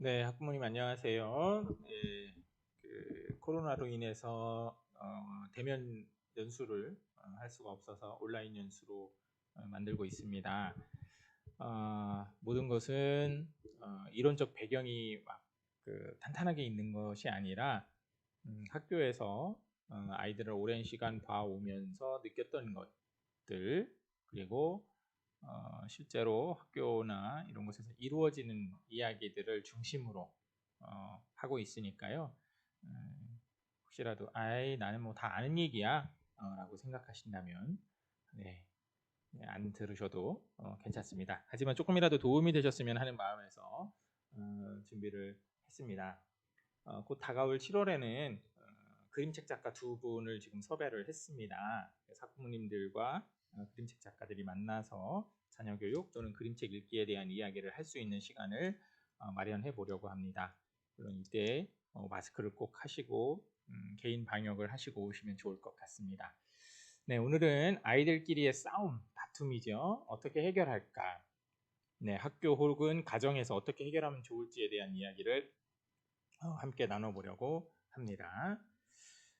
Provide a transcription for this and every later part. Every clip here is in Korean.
네, 학부모님 안녕하세요. 네, 코로나로 인해서 대면 연수를 할 수가 없어서 온라인 연수로 만들고 있습니다. 모든 것은 이론적 배경이 막 탄탄하게 있는 것이 아니라 학교에서 아이들을 오랜 시간 봐오면서 느꼈던 것들, 그리고 실제로 학교나 이런 곳에서 이루어지는 이야기들을 중심으로 하고 있으니까요. 혹시라도 나는 뭐 다 아는 얘기야 라고 생각하신다면 안 들으셔도 괜찮습니다. 하지만 조금이라도 도움이 되셨으면 하는 마음에서 준비를 했습니다. 곧 다가올 7월에는 그림책 작가 두 분을 지금 섭외를 했습니다. 학부모님들과 그림책 작가들이 만나서 자녀교육 또는 그림책 읽기에 대한 이야기를 할 수 있는 시간을 마련해 보려고 합니다. 물론 이때 마스크를 꼭 하시고 개인 방역을 하시고 오시면 좋을 것 같습니다. 네, 오늘은 아이들끼리의 싸움, 다툼이죠. 어떻게 해결할까? 네, 학교 혹은 가정에서 어떻게 해결하면 좋을지에 대한 이야기를 함께 나눠보려고 합니다.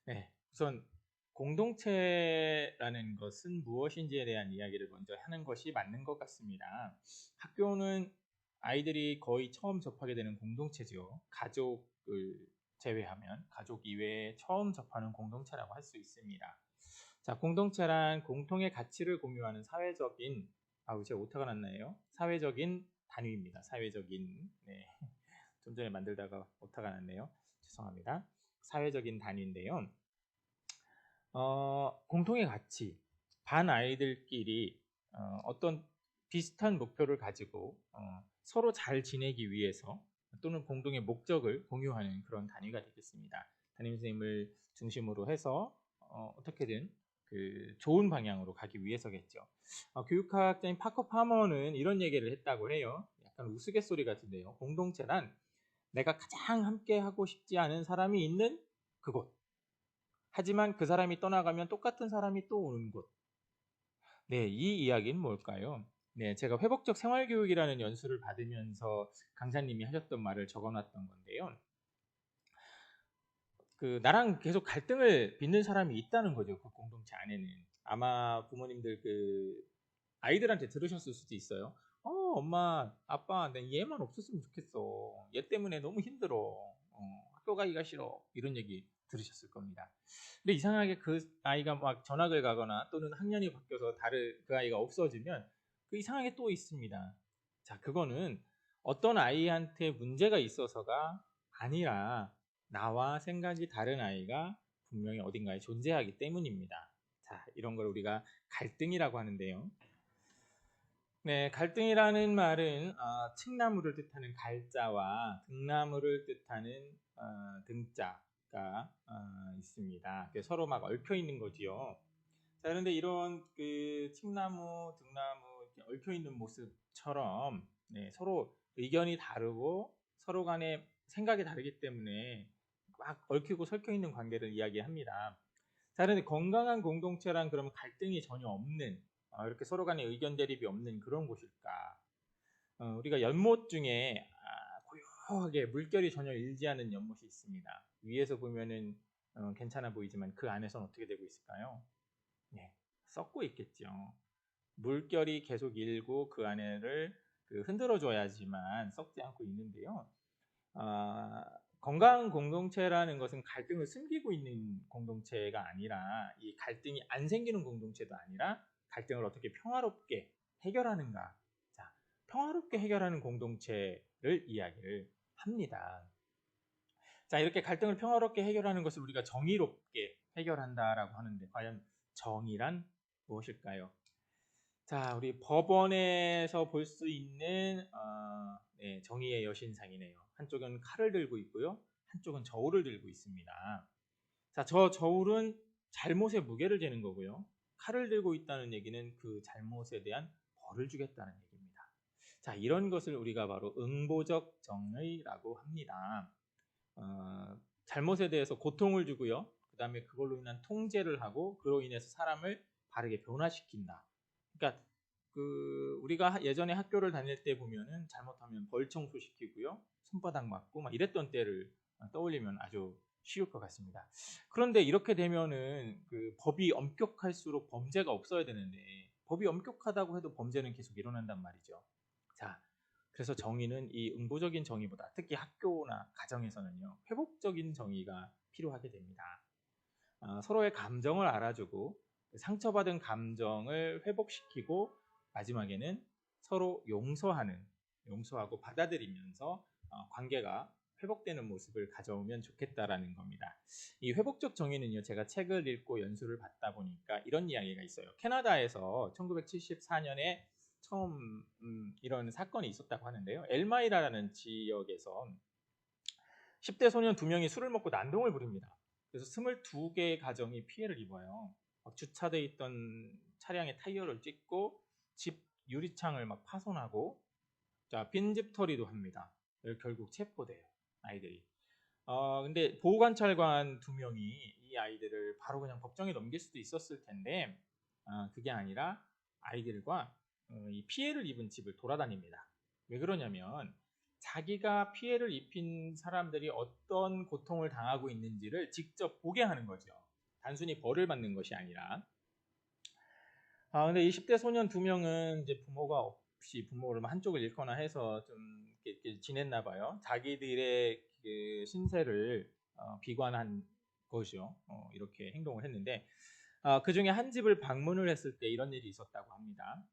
네, 우선 공동체라는 것은 무엇인지에 대한 이야기를 먼저 하는 것이 맞는 것 같습니다. 학교는 아이들이 거의 처음 접하게 되는 공동체죠. 가족을 제외하면 가족 이외에 처음 접하는 공동체라고 할 수 있습니다. 자, 공동체란 공통의 가치를 공유하는 사회적인 제가 오타가 났나요? 사회적인 단위입니다. 사회적인 좀 전에 만들다가 오타가 났네요. 죄송합니다. 사회적인 단위인데요. 공통의 가치, 반 아이들끼리 어떤 비슷한 목표를 가지고 서로 잘 지내기 위해서 또는 공동의 목적을 공유하는 그런 단위가 되겠습니다. 담임 선생님을 중심으로 해서 어떻게든 좋은 방향으로 가기 위해서겠죠. 교육학자인 파커 파머는 이런 얘기를 했다고 해요. 약간 우스갯소리 같은데요. 공동체란 내가 가장 함께 하고 싶지 않은 사람이 있는 그곳. 하지만 그 사람이 떠나가면 똑같은 사람이 또 오는 곳. 네, 이 이야기는 뭘까요? 네, 제가 회복적 생활교육이라는 연수를 받으면서 강사님이 하셨던 말을 적어놨던 건데요. 나랑 계속 갈등을 빚는 사람이 있다는 거죠. 그 공동체 안에는. 아마 부모님들 아이들한테 들으셨을 수도 있어요. 엄마, 아빠, 내 얘만 없었으면 좋겠어. 얘 때문에 너무 힘들어. 학교 가기가 싫어. 이런 얘기 들으셨을 겁니다. 근데 이상하게 그 아이가 막 전학을 가거나 또는 학년이 바뀌어서 그 아이가 없어지면 이상하게 또 있습니다. 자, 그거는 어떤 아이한테 문제가 있어서가 아니라 나와 생각이 다른 아이가 분명히 어딘가에 존재하기 때문입니다. 자, 이런 걸 우리가 갈등이라고 하는데요. 네, 갈등이라는 말은 칡나무를 뜻하는 갈자와 등나무를 뜻하는 등자가 있습니다. 서로 막 얽혀 있는 거지요. 자, 그런데 이런 칡나무, 등나무 이렇게 얽혀 있는 모습처럼 서로 의견이 다르고 서로 간에 생각이 다르기 때문에 막 얽히고 설켜 있는 관계를 이야기합니다. 자, 그런데 건강한 공동체란 그러면 갈등이 전혀 없는 이렇게 서로 간에 의견 대립이 없는 그런 곳일까? 우리가 연못 중에 고요하게 물결이 전혀 일지 않은 연못이 있습니다. 위에서 보면은 괜찮아 보이지만 그 안에서는 어떻게 되고 있을까요? 네, 썩고 있겠죠. 물결이 계속 일고 그 안에를 흔들어 줘야지만 썩지 않고 있는데요. 건강한 공동체라는 것은 갈등을 숨기고 있는 공동체가 아니라 이 갈등이 안 생기는 공동체도 아니라 갈등을 어떻게 평화롭게 해결하는가. 자, 평화롭게 해결하는 공동체를 이야기를 합니다. 자, 이렇게 갈등을 평화롭게 해결하는 것을 우리가 정의롭게 해결한다라고 하는데 과연 정의란 무엇일까요? 자, 우리 법원에서 볼 수 있는 정의의 여신상이네요. 한쪽은 칼을 들고 있고요. 한쪽은 저울을 들고 있습니다. 자, 저 저울은 잘못의 무게를 재는 거고요. 칼을 들고 있다는 얘기는 그 잘못에 대한 벌을 주겠다는 얘기입니다. 자, 이런 것을 우리가 바로 응보적 정의라고 합니다. 잘못에 대해서 고통을 주고요. 그 다음에 그걸로 인한 통제를 하고 그로 인해서 사람을 바르게 변화시킨다. 그러니까 우리가 예전에 학교를 다닐 때 보면은 잘못하면 벌 청소시키고요, 손바닥 맞고 막 이랬던 때를 떠올리면 아주 쉬울 것 같습니다. 그런데 이렇게 되면은 법이 엄격할수록 범죄가 없어야 되는데, 법이 엄격하다고 해도 범죄는 계속 일어난단 말이죠. 자, 그래서 정의는 이 응보적인 정의보다, 특히 학교나 가정에서는요, 회복적인 정의가 필요하게 됩니다. 서로의 감정을 알아주고 상처받은 감정을 회복시키고, 마지막에는 서로 용서하고 받아들이면서 관계가 회복되는 모습을 가져오면 좋겠다라는 겁니다. 이 회복적 정의는요, 제가 책을 읽고 연수를 받다 보니까 이런 이야기가 있어요. 캐나다에서 1974년에 처음 이런 사건이 있었다고 하는데요. 엘마이라라는 지역에서 10대 소년 2명이 술을 먹고 난동을 부립니다. 그래서 22개의 가정이 피해를 입어요. 주차되어 있던 차량의 타이어를 찢고 집 유리창을 막 파손하고, 자, 빈집털이도 합니다. 결국 체포돼요, 아이들이. 근데 보호관찰관 2명이 이 아이들을 바로 그냥 법정에 넘길 수도 있었을 텐데, 그게 아니라 아이들과 이 피해를 입은 집을 돌아다닙니다. 왜 그러냐면 자기가 피해를 입힌 사람들이 어떤 고통을 당하고 있는지를 직접 보게 하는 거죠. 단순히 벌을 받는 것이 아니라. 근데 이 10대 소년 2명은 이제 부모가 없이 부모를 한쪽을 잃거나 해서 좀 이렇게 지냈나 봐요. 자기들의 그 신세를 비관한 것이요. 이렇게 행동을 했는데, 그 중에 한 집을 방문을 했을 때 이런 일이 있었다고 합니다.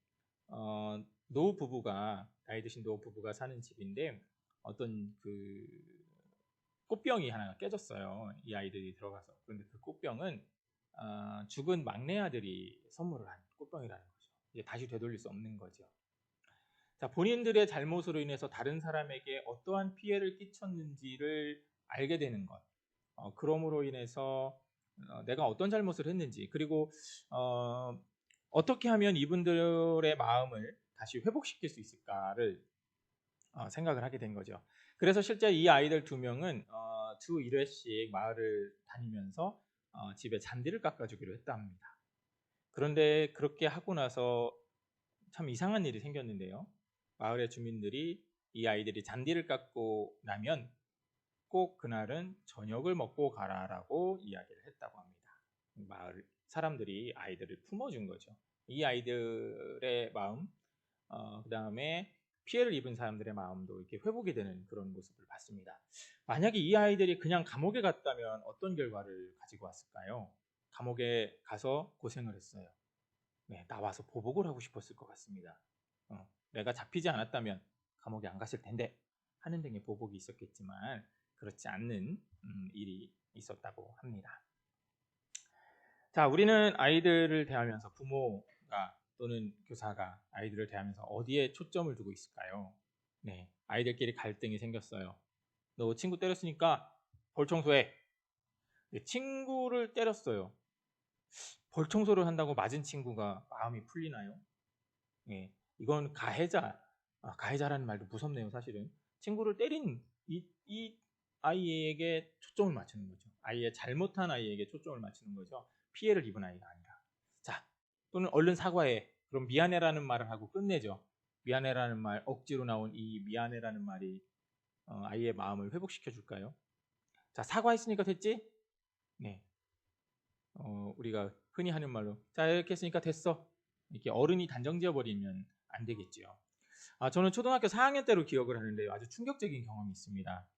나이 드신 노 부부가 사는 집인데, 어떤 꽃병이 하나 깨졌어요. 이 아이들이 들어가서. 그런데 그 꽃병은 죽은 막내 아들이 선물을 한 꽃병이라는 거죠. 이제 다시 되돌릴 수 없는 거죠. 자, 본인들의 잘못으로 인해서 다른 사람에게 어떠한 피해를 끼쳤는지를 알게 되는 것. 그럼으로 인해서 내가 어떤 잘못을 했는지, 그리고 어떻게 하면 이분들의 마음을 다시 회복시킬 수 있을까를 생각을 하게 된 거죠. 그래서 실제 이 아이들 2명은 주 1회씩 마을을 다니면서 집에 잔디를 깎아주기로 했답니다. 그런데 그렇게 하고 나서 참 이상한 일이 생겼는데요. 마을의 주민들이 이 아이들이 잔디를 깎고 나면 꼭 그날은 저녁을 먹고 가라라고 이야기를 했다고 합니다. 마을 사람들이 아이들을 품어준 거죠. 이 아이들의 마음, 그 다음에 피해를 입은 사람들의 마음도 이렇게 회복이 되는 그런 모습을 봤습니다. 만약에 이 아이들이 그냥 감옥에 갔다면 어떤 결과를 가지고 왔을까요? 감옥에 가서 고생을 했어요. 네, 나와서 보복을 하고 싶었을 것 같습니다. 내가 잡히지 않았다면 감옥에 안 갔을 텐데 하는 등의 보복이 있었겠지만, 그렇지 않는 일이 있었다고 합니다. 자, 우리는 아이들을 대하면서, 부모가 또는 교사가 아이들을 대하면서 어디에 초점을 두고 있을까요? 네, 아이들끼리 갈등이 생겼어요. 너 친구 때렸으니까 벌 청소해. 네, 친구를 때렸어요. 벌 청소를 한다고 맞은 친구가 마음이 풀리나요? 네, 이건 가해자라는 말도 무섭네요, 사실은. 친구를 때린 이 아이에게 초점을 맞추는 거죠. 잘못한 아이에게 초점을 맞추는 거죠. 피해를 입은 아이가 아니라. 자, 또는 얼른 사과해. 그럼 미안해라는 말을 하고 끝내죠. 미안해라는 말, 억지로 나온 이 미안해라는 말이 아이의 마음을 회복시켜 줄까요? 자, 사과했으니까 됐지? 네. 우리가 흔히 하는 말로, 자, 이렇게 했으니까 됐어. 이렇게 어른이 단정지어 버리면 안 되겠지요. 저는 초등학교 4학년 때로 기억을 하는데요. 아주 충격적인 경험이 있습니다.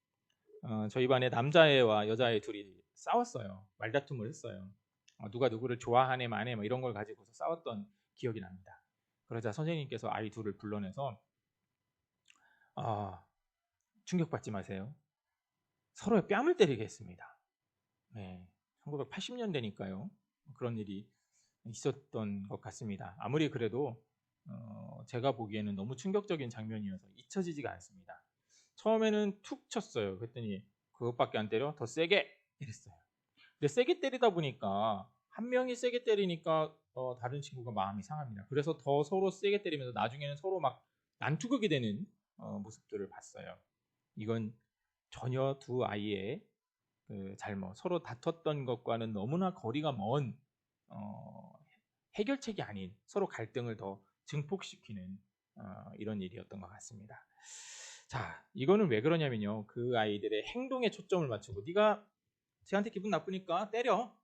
저희 반에 남자애와 여자애 둘이 싸웠어요. 말다툼을 했어요. 누가 누구를 좋아하네 마네 뭐 이런 걸 가지고서 싸웠던 기억이 납니다. 그러자 선생님께서 아이 둘을 불러내서 충격받지 마세요. 서로의 뺨을 때리게 했습니다. 네, 1980년대니까요. 그런 일이 있었던 것 같습니다. 아무리 그래도 제가 보기에는 너무 충격적인 장면이어서 잊혀지지가 않습니다. 처음에는 툭 쳤어요. 그랬더니 그것밖에 안 때려? 더 세게! 이랬어요. 근데 세게 때리다 보니까, 한 명이 세게 때리니까 다른 친구가 마음이 상합니다. 그래서 더 서로 세게 때리면서 나중에는 서로 막 난투극이 되는 모습들을 봤어요. 이건 전혀 두 아이의 잘못, 서로 다퉜던 것과는 너무나 거리가 먼 해결책이 아닌, 서로 갈등을 더 증폭시키는 이런 일이었던 것 같습니다. 자, 이거는 왜 그러냐면요. 그 아이들의 행동에 초점을 맞추고 네가 쟤한테 기분 나쁘니까 때려.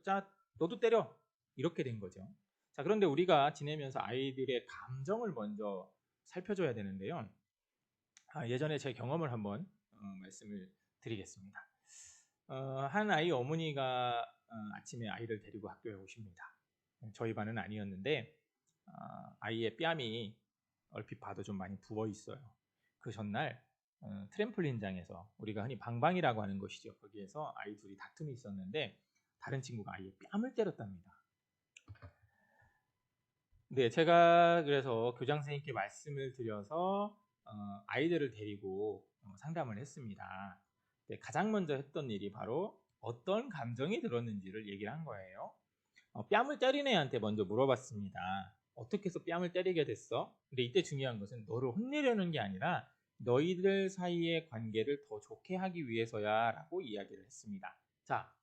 자, 너도 때려. 이렇게 된 거죠. 자, 그런데 우리가 지내면서 아이들의 감정을 먼저 살펴줘야 되는데요. 예전에 제 경험을 한번 말씀을 드리겠습니다. 한 아이 어머니가 아침에 아이를 데리고 학교에 오십니다. 저희 반은 아니었는데 아이의 뺨이 얼핏 봐도 좀 많이 부어 있어요. 그 전날 트램플린장에서 우리가 흔히 방방이라고 하는 것이죠. 거기에서 아이 둘이 다툼이 있었는데 다른 친구가 아이의 뺨을 때렸답니다. 네, 제가 그래서 교장 선생님께 말씀을 드려서 아이들을 데리고 상담을 했습니다. 네, 가장 먼저 했던 일이 바로 어떤 감정이 들었는지를 얘기를 한 거예요. 뺨을 때린 애한테 먼저 물어봤습니다. 어떻게 해서 뺨을 때리게 됐어? 근데 이때 중요한 것은 너를 혼내려는 게 아니라 너희들 사이의 관계를 더 좋게 하기 위해서야 라고 이야기를 했습니다. 자,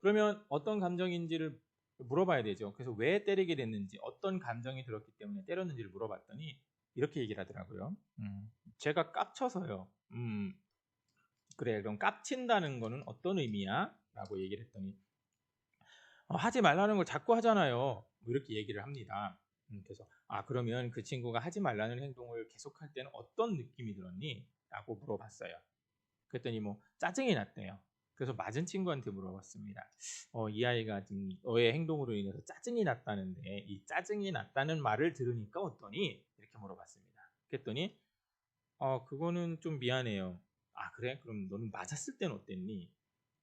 그러면 어떤 감정인지를 물어봐야 되죠. 그래서 왜 때리게 됐는지, 어떤 감정이 들었기 때문에 때렸는지를 물어봤더니 이렇게 얘기를 하더라고요. 제가 깝쳐서요. 그래, 그럼 깝친다는 거는 어떤 의미야? 라고 얘기를 했더니 하지 말라는 걸 자꾸 하잖아요. 뭐 이렇게 얘기를 합니다. 그래서 그러면 그 친구가 하지 말라는 행동을 계속할 때는 어떤 느낌이 들었니? 라고 물어봤어요. 그랬더니 뭐 짜증이 났대요. 그래서 맞은 친구한테 물어봤습니다. 이 아이가 지금 너의 행동으로 인해서 짜증이 났다는데 이 짜증이 났다는 말을 들으니까 어떠니? 이렇게 물어봤습니다. 그랬더니 그거는 좀 미안해요. 그래? 그럼 너는 맞았을 땐 어땠니?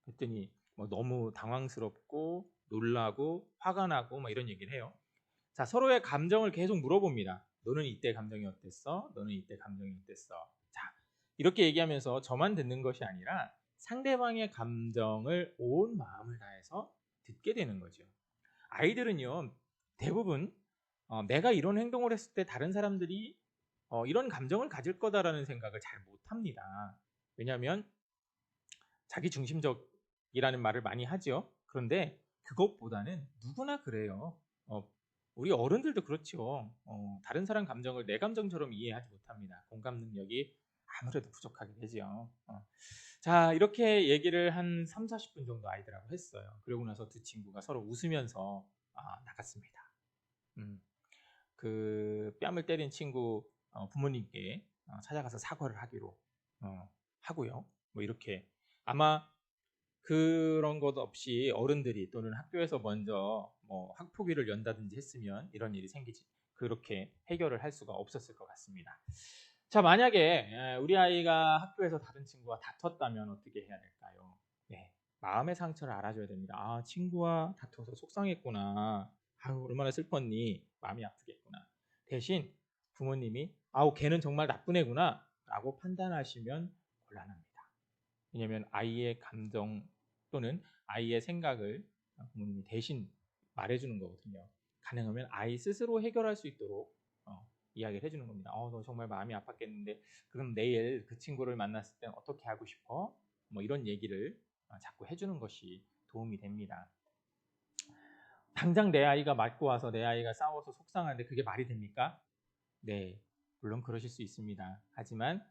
그랬더니 뭐 너무 당황스럽고 놀라고 화가 나고 막 이런 얘기를 해요. 자, 서로의 감정을 계속 물어봅니다. 너는 이때 감정이 어땠어? 너는 이때 감정이 어땠어? 자, 이렇게 얘기하면서 저만 듣는 것이 아니라 상대방의 감정을 온 마음을 다해서 듣게 되는 거죠. 아이들은요, 대부분 내가 이런 행동을 했을 때 다른 사람들이 이런 감정을 가질 거다라는 생각을 잘 못합니다. 왜냐하면 자기 중심적이라는 말을 많이 하죠. 그런데 그것보다는 누구나 그래요. 우리 어른들도 그렇죠. 다른 사람 감정을 내 감정처럼 이해하지 못합니다. 공감 능력이 아무래도 부족하게 되죠. 자, 이렇게 얘기를 한 3, 40분 정도 아이들하고 했어요. 그러고 나서 두 친구가 서로 웃으면서 나갔습니다. 그 뺨을 때린 친구 부모님께 찾아가서 사과를 하기로 하고요. 뭐 이렇게 아마 그런 것 없이 어른들이 또는 학교에서 먼저 뭐 학폭위를 연다든지 했으면 이런 일이 생기지 그렇게 해결을 할 수가 없었을 것 같습니다. 자, 만약에 우리 아이가 학교에서 다른 친구와 다퉜다면 어떻게 해야 될까요? 네, 마음의 상처를 알아줘야 됩니다. 친구와 다퉈서 속상했구나. 얼마나 슬펐니? 마음이 아프겠구나. 대신 부모님이 걔는 정말 나쁜 애구나 라고 판단하시면 곤란합니다. 왜냐하면 아이의 감정 또는 아이의 생각을 부모님이 대신 말해주는 거거든요. 가능하면 아이 스스로 해결할 수 있도록 이야기를 해주는 겁니다. 너 정말 마음이 아팠겠는데 그럼 내일 그 친구를 만났을 땐 어떻게 하고 싶어? 뭐 이런 얘기를 자꾸 해주는 것이 도움이 됩니다. 당장 내 아이가 맞고 와서 내 아이가 싸워서 속상한데 그게 말이 됩니까? 네, 물론 그러실 수 있습니다. 하지만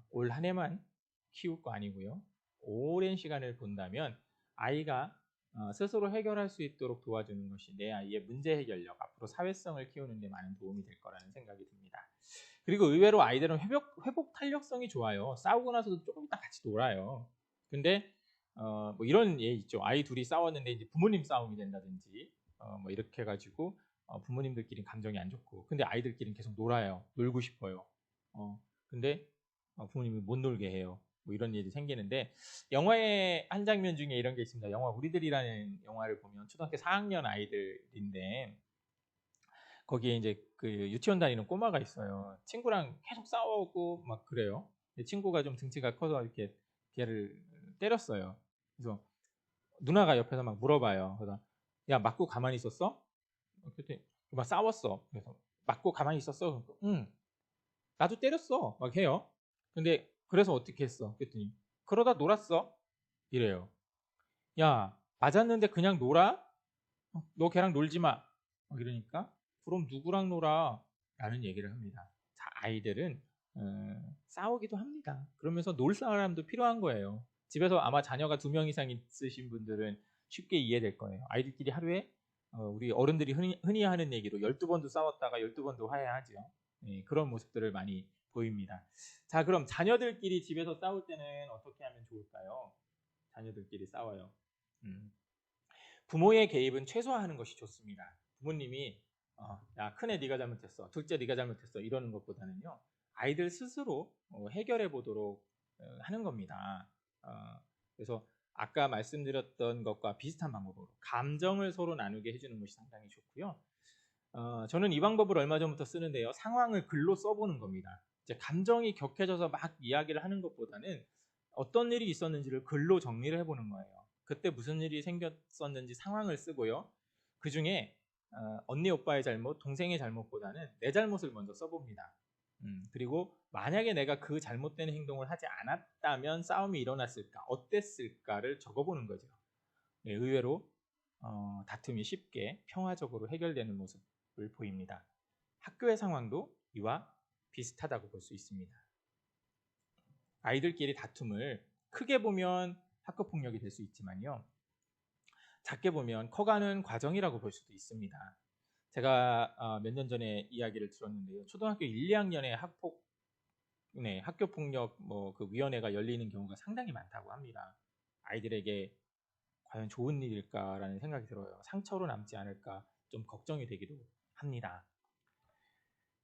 올 한 해만 키울 거 아니고요. 오랜 시간을 본다면 아이가 스스로 해결할 수 있도록 도와주는 것이 내 아이의 문제 해결력, 앞으로 사회성을 키우는 데 많은 도움이 될 거라는 생각이 듭니다. 그리고 의외로 아이들은 회복 탄력성이 좋아요. 싸우고 나서도 조금 이따 같이 놀아요. 근데 뭐 이런 예 있죠. 아이 둘이 싸웠는데 이제 부모님 싸움이 된다든지 뭐 이렇게 해가지고 부모님들끼리 감정이 안 좋고 근데 아이들끼리는 계속 놀아요. 놀고 싶어요. 근데 부모님이 못 놀게 해요. 뭐 이런 일이 생기는데 영화의 한 장면 중에 이런 게 있습니다. 영화 우리들이라는 영화를 보면 초등학교 4학년 아이들인데 거기에 이제 그 유치원 다니는 꼬마가 있어요. 친구랑 계속 싸우고 막 그래요. 친구가 좀 등치가 커서 이렇게 걔를 때렸어요. 그래서 누나가 옆에서 막 물어봐요. 그래서 야 맞고 가만히 있었어? 그랬더니 막 싸웠어. 그래서 맞고 가만히 있었어? 응. 나도 때렸어. 막 해요. 근데 그래서 어떻게 했어? 그랬더니 그러다 놀았어. 이래요. 야 맞았는데 그냥 놀아? 너 걔랑 놀지 마. 막 이러니까 그럼 누구랑 놀아? 라는 얘기를 합니다. 자, 아이들은 싸우기도 합니다. 그러면서 놀 사람도 필요한 거예요. 집에서 아마 자녀가 2명 이상 있으신 분들은 쉽게 이해될 거예요. 아이들끼리 하루에 우리 어른들이 흔히 하는 얘기로 12번도 싸웠다가 12번도 화해하죠. 예, 그런 모습들을 많이 보입니다. 자, 그럼 자녀들끼리 집에서 싸울 때는 어떻게 하면 좋을까요? 자녀들끼리 싸워요. 부모의 개입은 최소화하는 것이 좋습니다. 부모님이 야, 큰애 네가 잘못했어, 둘째 네가 잘못했어 이러는 것보다는요, 아이들 스스로 해결해 보도록 하는 겁니다. 그래서 아까 말씀드렸던 것과 비슷한 방법으로 감정을 서로 나누게 해주는 것이 상당히 좋고요. 저는 이 방법을 얼마 전부터 쓰는데요. 상황을 글로 써보는 겁니다. 이제 감정이 격해져서 막 이야기를 하는 것보다는 어떤 일이 있었는지를 글로 정리를 해보는 거예요. 그때 무슨 일이 생겼었는지 상황을 쓰고요. 그 중에 언니 오빠의 잘못, 동생의 잘못보다는 내 잘못을 먼저 써봅니다. 그리고 만약에 내가 그 잘못된 행동을 하지 않았다면 싸움이 일어났을까, 어땠을까를 적어보는 거죠. 네, 의외로 다툼이 쉽게 평화적으로 해결되는 모습을 보입니다. 학교의 상황도 이와 비슷하다고 볼 수 있습니다. 아이들끼리 다툼을 크게 보면 학교폭력이 될 수 있지만요, 작게 보면 커가는 과정이라고 볼 수도 있습니다. 제가 몇 년 전에 이야기를 들었는데요. 초등학교 1, 2학년에 학교폭력 그 위원회가 열리는 경우가 상당히 많다고 합니다. 아이들에게 과연 좋은 일일까라는 생각이 들어요. 상처로 남지 않을까 좀 걱정이 되기도 합니다.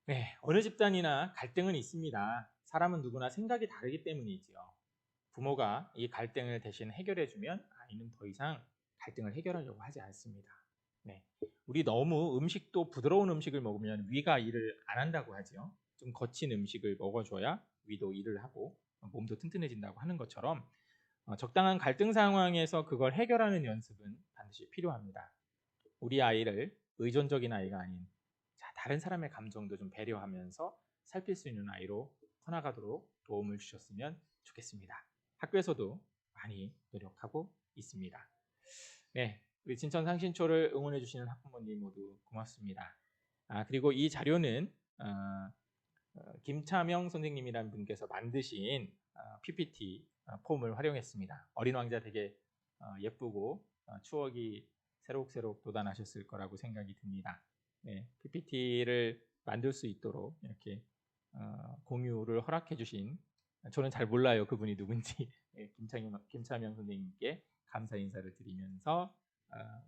네, 어느 집단이나 갈등은 있습니다. 사람은 누구나 생각이 다르기 때문이지요. 부모가 이 갈등을 대신 해결해주면 아이는 더 이상 갈등을 해결하려고 하지 않습니다. 네, 우리 너무 음식도 부드러운 음식을 먹으면 위가 일을 안 한다고 하죠. 좀 거친 음식을 먹어줘야 위도 일을 하고 몸도 튼튼해진다고 하는 것처럼 적당한 갈등 상황에서 그걸 해결하는 연습은 반드시 필요합니다. 우리 아이를 의존적인 아이가 아닌 다른 사람의 감정도 좀 배려하면서 살필 수 있는 아이로 커나가도록 도움을 주셨으면 좋겠습니다. 학교에서도 많이 노력하고 있습니다. 네, 우리 진천 상신초를 응원해 주시는 학부모님 모두 고맙습니다. 그리고 이 자료는 김차명 선생님이라는 분께서 만드신 PPT 폼을 활용했습니다. 어린 왕자 되게 예쁘고 추억이 새록새록 돋아나셨을 거라고 생각이 듭니다. 네, PPT를 만들 수 있도록 이렇게 공유를 허락해 주신, 저는 잘 몰라요 그분이 누군지, 네, 김차명 선생님께 감사 인사를 드리면서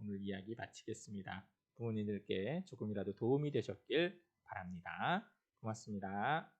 오늘 이야기 마치겠습니다. 부모님들께 조금이라도 도움이 되셨길 바랍니다. 고맙습니다.